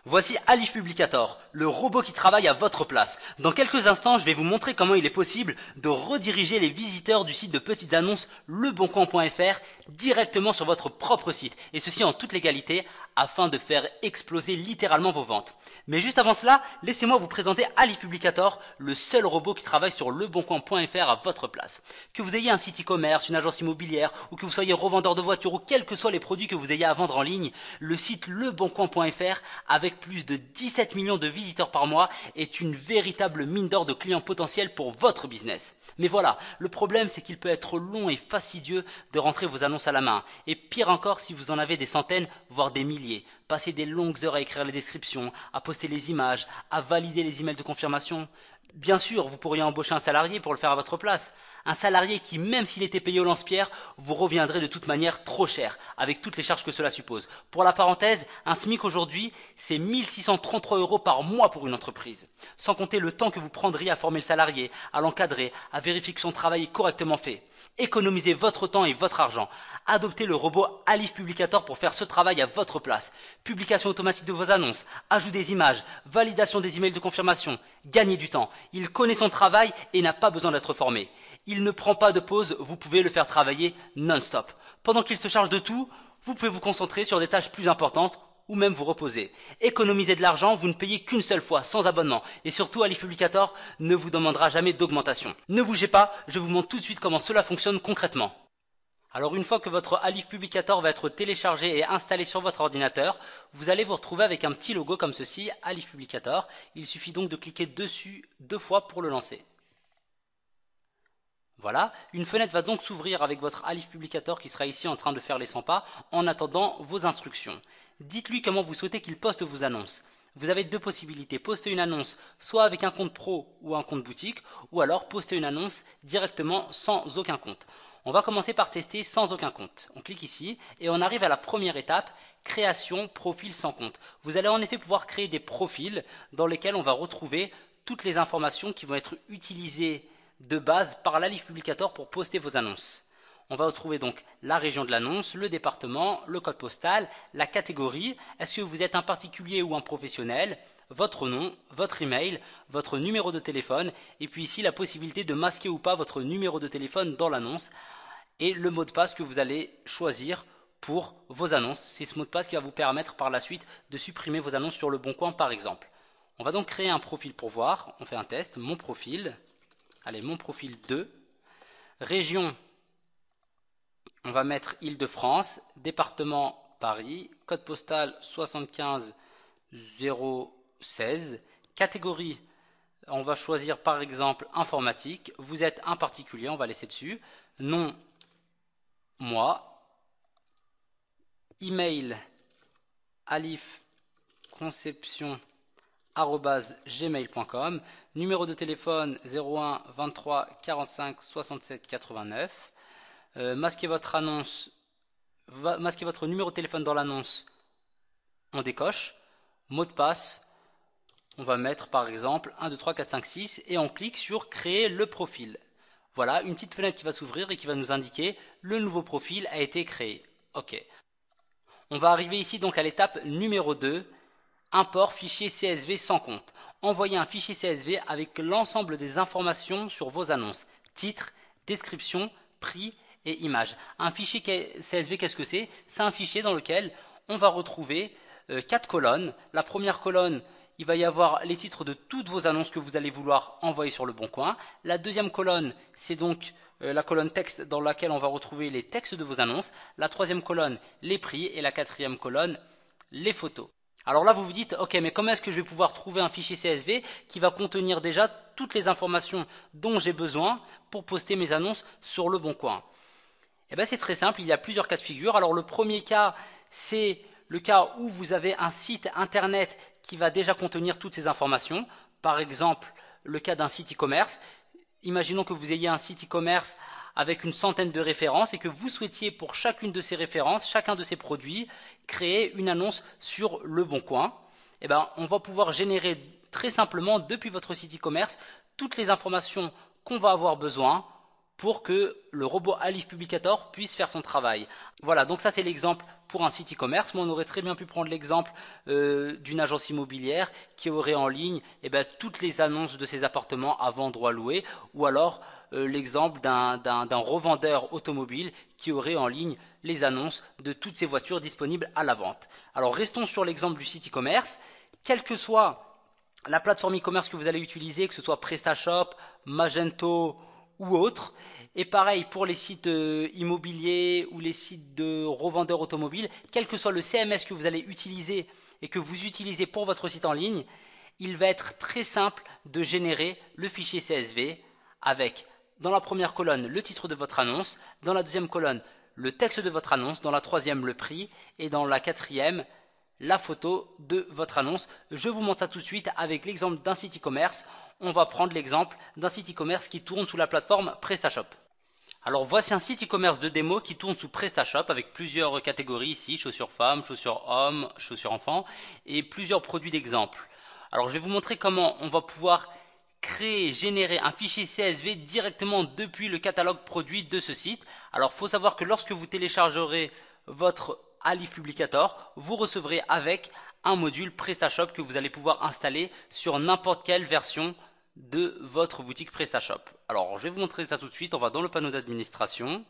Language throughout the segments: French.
Voici Alif Publicator, le robot qui travaille à votre place. Dans quelques instants, je vais vous montrer comment il est possible de rediriger les visiteurs du site de petites annonces leboncoin.fr directement sur votre propre site, et ceci en toute légalité afin de faire exploser littéralement vos ventes. Mais juste avant cela, laissez-moi vous présenter Alif Publicator, le seul robot qui travaille sur leboncoin.fr à votre place. Que vous ayez un site e-commerce, une agence immobilière, ou que vous soyez revendeur de voitures, ou quels que soient les produits que vous ayez à vendre en ligne, le site leboncoin.fr, avec plus de 17 millions de visiteurs par mois, est une véritable mine d'or de clients potentiels pour votre business. Mais voilà, le problème c'est qu'il peut être long et fastidieux de rentrer vos annonces à la main. Et pire encore si vous en avez des centaines, voire des milliers. Passer des longues heures à écrire les descriptions, à poster les images, à valider les emails de confirmation. Bien sûr, vous pourriez embaucher un salarié pour le faire à votre place. Un salarié qui, même s'il était payé au lance-pierre, vous reviendrait de toute manière trop cher, avec toutes les charges que cela suppose. Pour la parenthèse, un SMIC aujourd'hui, c'est 1633 € par mois pour une entreprise. Sans compter le temps que vous prendriez à former le salarié, à l'encadrer, à vérifier que son travail est correctement fait. Économisez votre temps et votre argent. Adoptez le robot Alif Publicator pour faire ce travail à votre place. Publication automatique de vos annonces, ajout des images, validation des emails de confirmation. Gagnez du temps. Il connaît son travail et n'a pas besoin d'être formé. Il ne prend pas de pause, vous pouvez le faire travailler non-stop. Pendant qu'il se charge de tout, vous pouvez vous concentrer sur des tâches plus importantes ou même vous reposer. Économisez de l'argent, vous ne payez qu'une seule fois, sans abonnement. Et surtout, Alif Publicator ne vous demandera jamais d'augmentation. Ne bougez pas, je vous montre tout de suite comment cela fonctionne concrètement. Alors une fois que votre Alif Publicator va être téléchargé et installé sur votre ordinateur, vous allez vous retrouver avec un petit logo comme ceci, Alif Publicator. Il suffit donc de cliquer dessus 2 fois pour le lancer. Voilà, une fenêtre va donc s'ouvrir avec votre Alif Publicator qui sera ici en train de faire les 100 pas en attendant vos instructions. Dites-lui comment vous souhaitez qu'il poste vos annonces. Vous avez 2 possibilités, poster une annonce soit avec un compte pro ou un compte boutique, ou alors poster une annonce directement sans aucun compte. On va commencer par tester sans aucun compte. On clique ici et on arrive à la première étape, création profil sans compte. Vous allez en effet pouvoir créer des profils dans lesquels on va retrouver toutes les informations qui vont être utilisées de base par l'Alif Publicator pour poster vos annonces. On va retrouver donc la région de l'annonce, le département, le code postal, la catégorie, est-ce que vous êtes un particulier ou un professionnel, votre nom, votre email, votre numéro de téléphone, et puis ici la possibilité de masquer ou pas votre numéro de téléphone dans l'annonce, et le mot de passe que vous allez choisir pour vos annonces. C'est ce mot de passe qui va vous permettre par la suite de supprimer vos annonces sur Le Bon Coin par exemple. On va donc créer un profil pour voir, on fait un test, mon profil. Allez, mon profil 2. Région, on va mettre Île-de-France. Département, Paris. Code postal 75 016. Catégorie, on va choisir par exemple informatique. Vous êtes un particulier, on va laisser dessus. Nom, moi. Email, alifconception@gmail.com. Numéro de téléphone 01 23 45 67 89. Masquez votre annonce, masquez votre numéro de téléphone dans l'annonce, on décoche. Mot de passe, on va mettre par exemple 1 2 3 4 5 6 et on clique sur créer le profil. Voilà, une petite fenêtre qui va s'ouvrir et qui va nous indiquer le nouveau profil a été créé. OK. On va arriver ici donc à l'étape numéro 2, import fichier CSV sans compte. Envoyez un fichier CSV avec l'ensemble des informations sur vos annonces, titre, description, prix et images. Un fichier CSV, qu'est-ce que c'est? C'est un fichier dans lequel on va retrouver 4 colonnes. La première colonne, il va y avoir les titres de toutes vos annonces que vous allez vouloir envoyer sur Le Bon Coin. La deuxième colonne, c'est donc la colonne texte dans laquelle on va retrouver les textes de vos annonces. La troisième colonne, les prix. Et la quatrième colonne, les photos. Alors là, vous vous dites, ok, mais comment est-ce que je vais pouvoir trouver un fichier CSV qui va contenir déjà toutes les informations dont j'ai besoin pour poster mes annonces sur Le Bon Coin? Eh bien, c'est très simple, il y a plusieurs cas de figure. Alors le premier cas, c'est le cas où vous avez un site internet qui va déjà contenir toutes ces informations. Par exemple, le cas d'un site e-commerce. Imaginons que vous ayez un site e-commerce avec une centaine de références et que vous souhaitiez pour chacune de ces références, chacun de ces produits, créer une annonce sur Le Bon Coin. Eh bien, on va pouvoir générer très simplement depuis votre site e-commerce toutes les informations qu'on va avoir besoin pour que le robot Alif Publicator puisse faire son travail. Voilà, donc ça c'est l'exemple pour un site e-commerce, mais on aurait très bien pu prendre l'exemple d'une agence immobilière qui aurait en ligne toutes les annonces de ses appartements à vendre ou à louer, ou alors l'exemple d'un revendeur automobile qui aurait en ligne les annonces de toutes ses voitures disponibles à la vente. Alors restons sur l'exemple du site e-commerce, quelle que soit la plateforme e-commerce que vous allez utiliser, que ce soit PrestaShop, Magento ou autre. Et pareil pour les sites immobiliers ou les sites de revendeurs automobiles, quel que soit le CMS que vous allez utiliser et que vous utilisez pour votre site en ligne, il va être très simple de générer le fichier CSV avec dans la première colonne le titre de votre annonce, dans la deuxième colonne le texte de votre annonce, dans la troisième le prix et dans la quatrième la photo de votre annonce. Je vous montre ça tout de suite avec l'exemple d'un site e-commerce. On va prendre l'exemple d'un site e-commerce qui tourne sous la plateforme PrestaShop. Alors voici un site e-commerce de démo qui tourne sous PrestaShop avec plusieurs catégories ici, chaussures femmes, chaussures hommes, chaussures enfants et plusieurs produits d'exemple. Alors je vais vous montrer comment on va pouvoir créer, générer un fichier CSV directement depuis le catalogue produit de ce site. Alors il faut savoir que lorsque vous téléchargerez votre Alif Publicator, vous recevrez avec un module PrestaShop que vous allez pouvoir installer sur n'importe quelle version de votre boutique PrestaShop. Alors je vais vous montrer ça tout de suite. On va dans le panneau d'administration.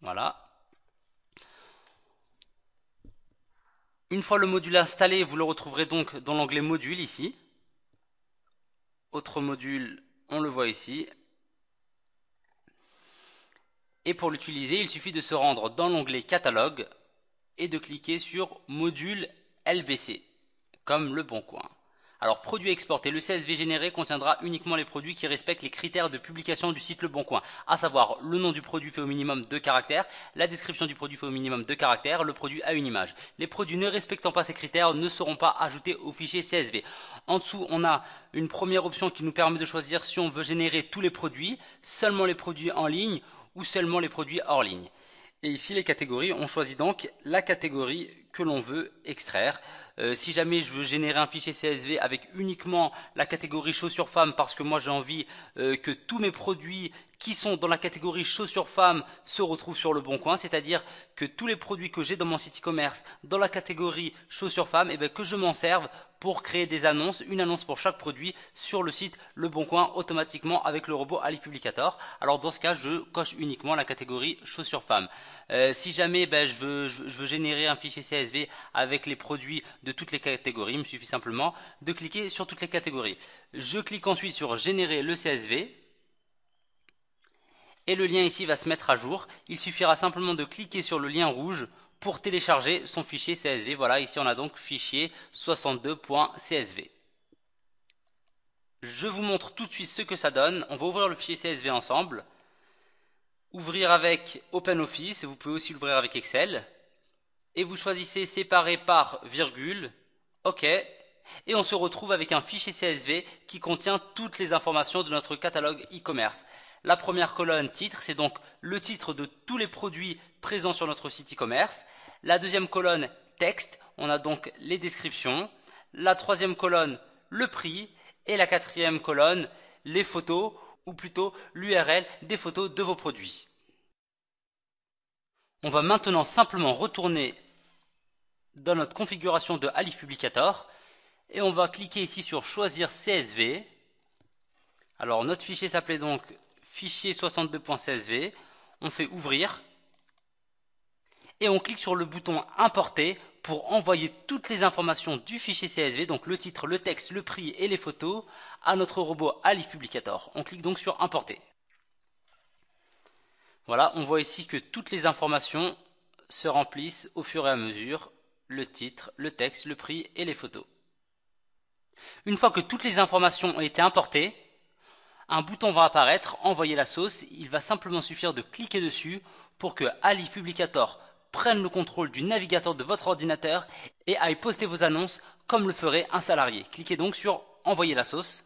Voilà. Une fois le module installé, vous le retrouverez donc dans l'onglet module ici. Autre module, on le voit ici. Et pour l'utiliser, il suffit de se rendre dans l'onglet catalogue et de cliquer sur module LBC, comme le Bon Coin. Alors, produit exporté, le CSV généré contiendra uniquement les produits qui respectent les critères de publication du site Le Bon Coin, à savoir le nom du produit fait au minimum 2 caractères, la description du produit fait au minimum 2 caractères, le produit à une image. Les produits ne respectant pas ces critères ne seront pas ajoutés au fichier CSV. En dessous, on a une première option qui nous permet de choisir si on veut générer tous les produits, seulement les produits en ligne ou seulement les produits hors ligne. Et ici les catégories, on choisit donc la catégorie que l'on veut extraire. Si jamais je veux générer un fichier CSV avec uniquement la catégorie chaussures femmes parce que moi j'ai envie que tous mes produits qui sont dans la catégorie chaussures femmes se retrouvent sur le Bon Coin, c'est-à-dire que tous les produits que j'ai dans mon site e-commerce dans la catégorie chaussures femmes, que je m'en serve pour créer des annonces, une annonce pour chaque produit sur le site Le Bon Coin automatiquement avec le robot Alif Publicator. Alors dans ce cas, je coche uniquement la catégorie chaussures femmes. Si jamais je veux générer un fichier CSV avec les produits de toutes les catégories, il me suffit simplement de cliquer sur toutes les catégories. Je clique ensuite sur générer le CSV. Et le lien ici va se mettre à jour. Il suffira simplement de cliquer sur le lien rouge pour télécharger son fichier CSV. Voilà, ici on a donc fichier 62.csv. Je vous montre tout de suite ce que ça donne. On va ouvrir le fichier CSV ensemble. Ouvrir avec OpenOffice, vous pouvez aussi l'ouvrir avec Excel. Et vous choisissez séparer par virgule. OK. Et on se retrouve avec un fichier CSV qui contient toutes les informations de notre catalogue e-commerce. La première colonne titre, c'est donc le titre de tous les produits présents sur notre site e-commerce. La deuxième colonne texte, on a donc les descriptions. La troisième colonne, le prix. Et la quatrième colonne, les photos, ou plutôt l'URL des photos de vos produits. On va maintenant simplement retourner dans notre configuration de Alif Publicator et on va cliquer ici sur choisir CSV. Alors notre fichier s'appelait donc fichier 62.csv, on fait ouvrir et on clique sur le bouton importer pour envoyer toutes les informations du fichier CSV, donc le titre, le texte, le prix et les photos à notre robot Alif Publicator. On clique donc sur importer. Voilà, on voit ici que toutes les informations se remplissent au fur et à mesure, le titre, le texte, le prix et les photos. Une fois que toutes les informations ont été importées, un bouton va apparaître, envoyer la sauce. Il va simplement suffire de cliquer dessus pour que Alif Publicator prenne le contrôle du navigateur de votre ordinateur et aille poster vos annonces comme le ferait un salarié. Cliquez donc sur envoyer la sauce.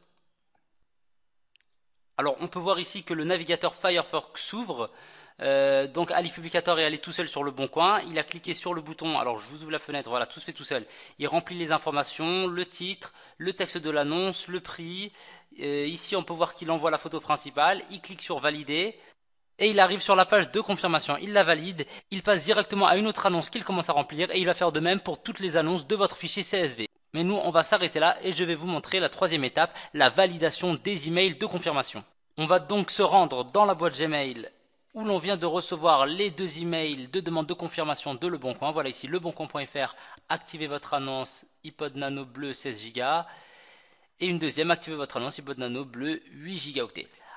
Alors on peut voir ici que le navigateur Firefox s'ouvre. Donc Alif Publicator est allé tout seul sur le bon coin, il a cliqué sur le bouton, alors je vous ouvre la fenêtre, voilà, tout se fait tout seul. Il remplit les informations, le titre, le texte de l'annonce, le prix. Ici on peut voir qu'il envoie la photo principale, il clique sur valider. Et il arrive sur la page de confirmation, il la valide, il passe directement à une autre annonce qu'il commence à remplir et il va faire de même pour toutes les annonces de votre fichier CSV. Mais nous, on va s'arrêter là et je vais vous montrer la troisième étape, la validation des emails de confirmation. On va donc se rendre dans la boîte Gmail où l'on vient de recevoir les deux emails de demande de confirmation de Leboncoin. Voilà ici leboncoin.fr, activez votre annonce iPod Nano bleu 16 Go et une deuxième, activez votre annonce iPod Nano bleu 8 Go.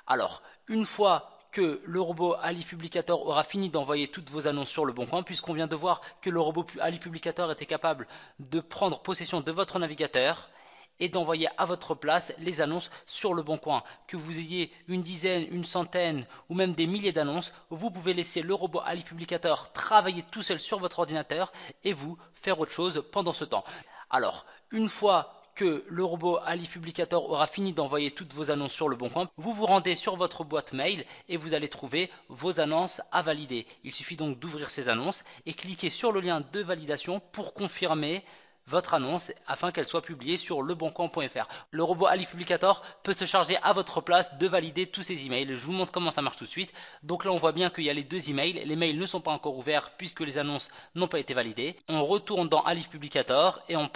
Alors, une fois que le robot Alif Publicator aura fini d'envoyer toutes vos annonces sur le bon coin, puisqu'on vient de voir que le robot Alif Publicator était capable de prendre possession de votre navigateur et d'envoyer à votre place les annonces sur le bon coin. Que vous ayez une dizaine, une centaine ou même des milliers d'annonces, vous pouvez laisser le robot Alif Publicator travailler tout seul sur votre ordinateur et vous faire autre chose pendant ce temps. Alors, une fois que le robot Alif Publicator aura fini d'envoyer toutes vos annonces sur le bon coin, vous vous rendez sur votre boîte mail et vous allez trouver vos annonces à valider. Il suffit donc d'ouvrir ces annonces et cliquer sur le lien de validation pour confirmer votre annonce afin qu'elle soit publiée sur leboncoin.fr. Le robot Alif Publicator peut se charger à votre place de valider tous ces emails. Je vous montre comment ça marche tout de suite. Donc là on voit bien qu'il y a les deux emails. Les mails ne sont pas encore ouverts puisque les annonces n'ont pas été validées. On retourne dans Alif Publicator et on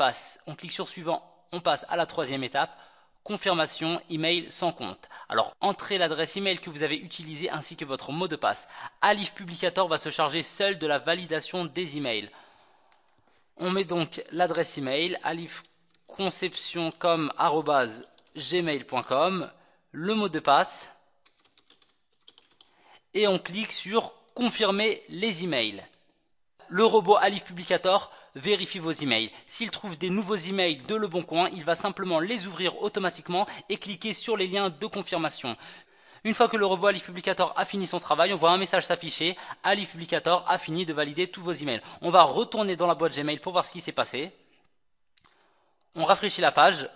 clique sur suivant. On passe à la troisième étape, confirmation email sans compte. Alors entrez l'adresse email que vous avez utilisée ainsi que votre mot de passe. Alif Publicator va se charger seul de la validation des emails. On met donc l'adresse email alifconceptioncom@gmail.com, le mot de passe et on clique sur confirmer les emails. Le robot Alif Publicator vérifie vos emails. S'il trouve des nouveaux emails de Leboncoin, il va simplement les ouvrir automatiquement et cliquer sur les liens de confirmation. Une fois que le robot Alif Publicator a fini son travail, on voit un message s'afficher. Alif Publicator a fini de valider tous vos emails. On va retourner dans la boîte Gmail pour voir ce qui s'est passé. On rafraîchit la page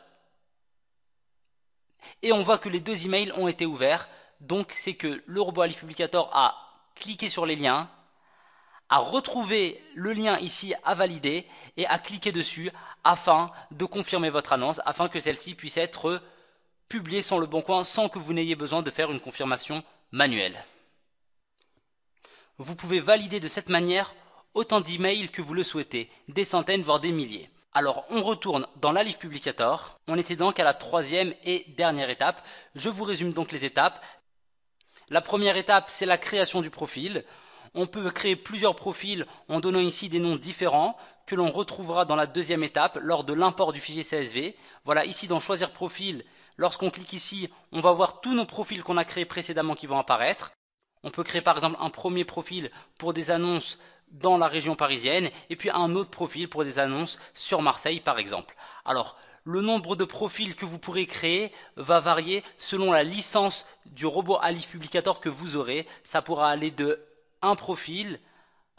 et on voit que les deux emails ont été ouverts. Donc c'est que le robot Alif Publicator a cliqué sur les liens, à retrouver le lien ici à valider et à cliquer dessus afin de confirmer votre annonce, afin que celle-ci puisse être publiée sur Leboncoin sans que vous n'ayez besoin de faire une confirmation manuelle. Vous pouvez valider de cette manière autant d'emails que vous le souhaitez, des centaines voire des milliers. Alors on retourne dans l'Alif Publicator, on était donc à la troisième et dernière étape. Je vous résume donc les étapes. La première étape, c'est la création du profil. On peut créer plusieurs profils en donnant ici des noms différents que l'on retrouvera dans la deuxième étape lors de l'import du fichier CSV. Voilà, ici dans choisir profil, lorsqu'on clique ici, on va voir tous nos profils qu'on a créés précédemment qui vont apparaître. On peut créer par exemple un premier profil pour des annonces dans la région parisienne et puis un autre profil pour des annonces sur Marseille par exemple. Alors, le nombre de profils que vous pourrez créer va varier selon la licence du robot Alif Publicator que vous aurez. Ça pourra aller de un profil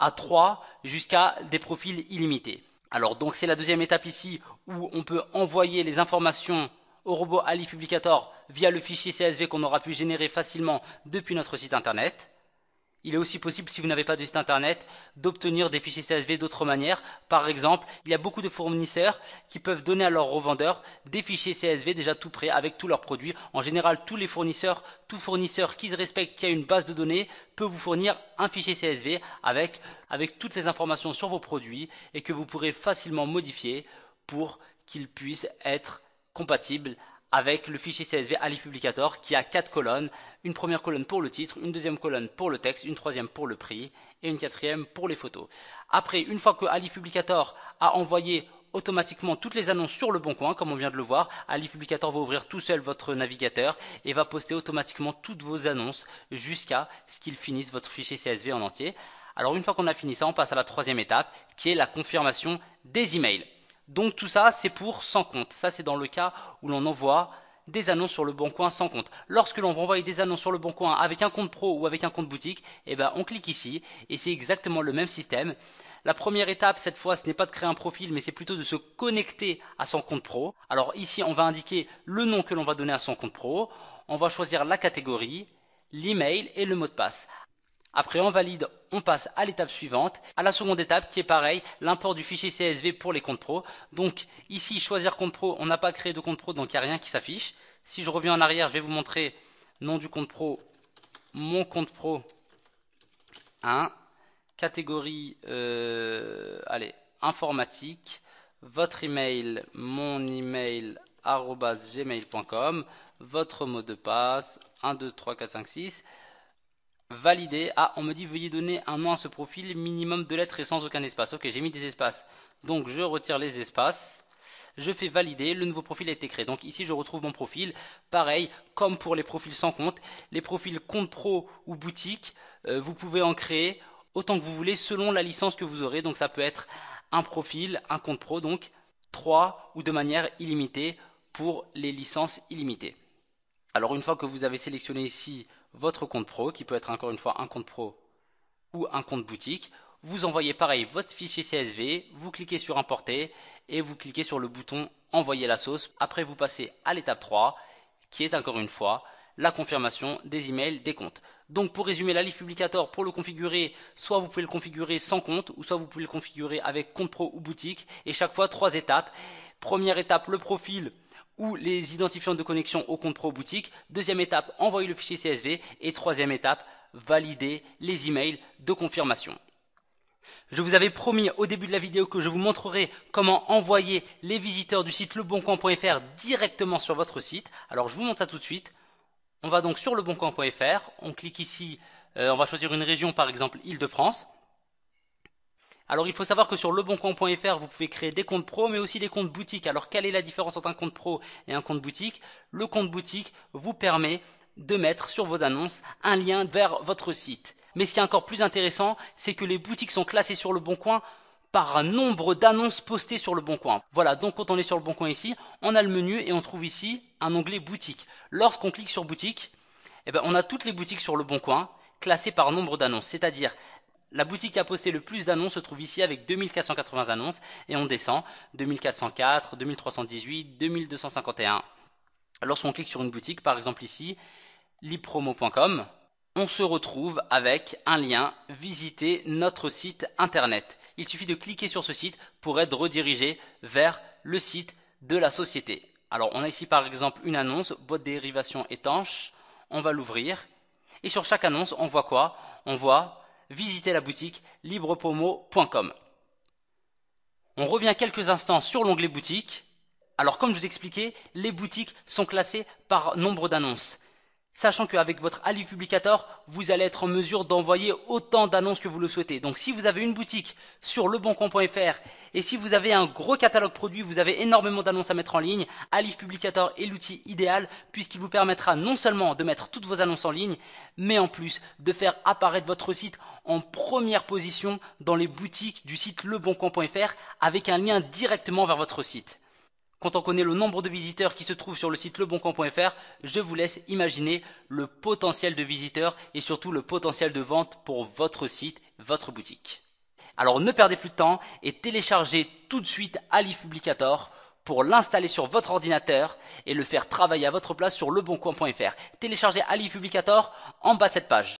à 3 jusqu'à des profils illimités. Alors donc c'est la deuxième étape ici où on peut envoyer les informations au robot Alif Publicator via le fichier CSV qu'on aura pu générer facilement depuis notre site internet. Il est aussi possible, si vous n'avez pas de site internet, d'obtenir des fichiers CSV d'autres manières. Par exemple, il y a beaucoup de fournisseurs qui peuvent donner à leurs revendeurs des fichiers CSV déjà tout prêts avec tous leurs produits. En général, tout fournisseur qui se respecte, qui a une base de données, peut vous fournir un fichier CSV avec toutes les informations sur vos produits et que vous pourrez facilement modifier pour qu'il puisse être compatible avec le fichier CSV Alif Publicator qui a 4 colonnes, une première colonne pour le titre, une deuxième colonne pour le texte, une troisième pour le prix et une quatrième pour les photos. Après, une fois que Alif Publicator a envoyé automatiquement toutes les annonces sur le bon coin, comme on vient de le voir, Alif Publicator va ouvrir tout seul votre navigateur et va poster automatiquement toutes vos annonces jusqu'à ce qu'il finisse votre fichier CSV en entier. Alors une fois qu'on a fini ça, on passe à la troisième étape qui est la confirmation des emails. Donc tout ça, c'est pour sans compte. Ça, c'est dans le cas où l'on envoie des annonces sur le bon coin sans compte. Lorsque l'on va envoyer des annonces sur le bon coin avec un compte pro ou avec un compte boutique, eh ben, on clique ici et c'est exactement le même système. La première étape, cette fois, ce n'est pas de créer un profil, mais c'est plutôt de se connecter à son compte pro. Alors ici, on va indiquer le nom que l'on va donner à son compte pro. On va choisir la catégorie, l'email et le mot de passe. Après on valide, on passe à l'étape suivante, à la seconde étape qui est pareil, l'import du fichier CSV pour les comptes pro. Donc ici choisir compte pro, on n'a pas créé de compte pro donc il n'y a rien qui s'affiche. Si je reviens en arrière, je vais vous montrer nom du compte pro, mon compte pro 1, catégorie allez, informatique, votre email, mon email @gmail.com, votre mot de passe 1 2 3 4 5 6. Valider. Ah, on me dit veuillez donner un nom à ce profil, minimum de lettres et sans aucun espace. Ok, j'ai mis des espaces. Donc je retire les espaces. Je fais valider, le nouveau profil a été créé. Donc ici je retrouve mon profil. Pareil, comme pour les profils sans compte, les profils compte pro ou boutique, vous pouvez en créer autant que vous voulez selon la licence que vous aurez. Donc ça peut être un profil, un compte pro, donc 3 ou de manière illimitée pour les licences illimitées. Alors une fois que vous avez sélectionné ici votre compte pro, qui peut être encore une fois un compte pro ou un compte boutique, vous envoyez pareil votre fichier CSV, vous cliquez sur importer et vous cliquez sur le bouton envoyer la sauce. Après vous passez à l'étape 3 qui est encore une fois la confirmation des emails des comptes. Donc pour résumer, la liste Publicator, pour le configurer, soit vous pouvez le configurer sans compte ou soit vous pouvez le configurer avec compte pro ou boutique et chaque fois 3 étapes. Première étape, le profil ou les identifiants de connexion au compte pro boutique. Deuxième étape, envoyer le fichier CSV. Et troisième étape, valider les emails de confirmation. Je vous avais promis au début de la vidéo que je vous montrerai comment envoyer les visiteurs du site leboncoin.fr directement sur votre site. Alors je vous montre ça tout de suite. On va donc sur leboncoin.fr, on clique ici, on va choisir une région par exemple Île-de-France. Alors il faut savoir que sur leboncoin.fr, vous pouvez créer des comptes pro mais aussi des comptes boutiques. Alors quelle est la différence entre un compte pro et un compte boutique? Le compte boutique vous permet de mettre sur vos annonces un lien vers votre site. Mais ce qui est encore plus intéressant, c'est que les boutiques sont classées sur le Bon Coin par un nombre d'annonces postées sur le Bon Coin. Voilà, donc quand on est sur le Bon Coin ici, on a le menu et on trouve ici un onglet boutique. Lorsqu'on clique sur boutique, eh ben, on a toutes les boutiques sur le Bon Coin classées par nombre d'annonces, c'est-à-dire la boutique qui a posté le plus d'annonces se trouve ici avec 2480 annonces et on descend 2404, 2318, 2251. Lorsqu'on clique sur une boutique, par exemple ici, lipromo.com, on se retrouve avec un lien visiter notre site internet. Il suffit de cliquer sur ce site pour être redirigé vers le site de la société. Alors on a ici par exemple une annonce, boîte de dérivation étanche, on va l'ouvrir et sur chaque annonce on voit quoi? On voit visiter la boutique librepromo.com. On revient quelques instants sur l'onglet boutique. Alors comme je vous expliquais, les boutiques sont classées par nombre d'annonces. Sachant qu'avec votre Ali Publicator, vous allez être en mesure d'envoyer autant d'annonces que vous le souhaitez. Donc si vous avez une boutique sur leboncoin.fr et si vous avez un gros catalogue produit, vous avez énormément d'annonces à mettre en ligne, Ali Publicator est l'outil idéal puisqu'il vous permettra non seulement de mettre toutes vos annonces en ligne, mais en plus de faire apparaître votre site en première position dans les boutiques du site leboncoin.fr avec un lien directement vers votre site. Quand on connaît le nombre de visiteurs qui se trouvent sur le site leboncoin.fr, je vous laisse imaginer le potentiel de visiteurs et surtout le potentiel de vente pour votre site, votre boutique. Alors ne perdez plus de temps et téléchargez tout de suite Ali Publicator pour l'installer sur votre ordinateur et le faire travailler à votre place sur leboncoin.fr. Téléchargez Ali Publicator en bas de cette page.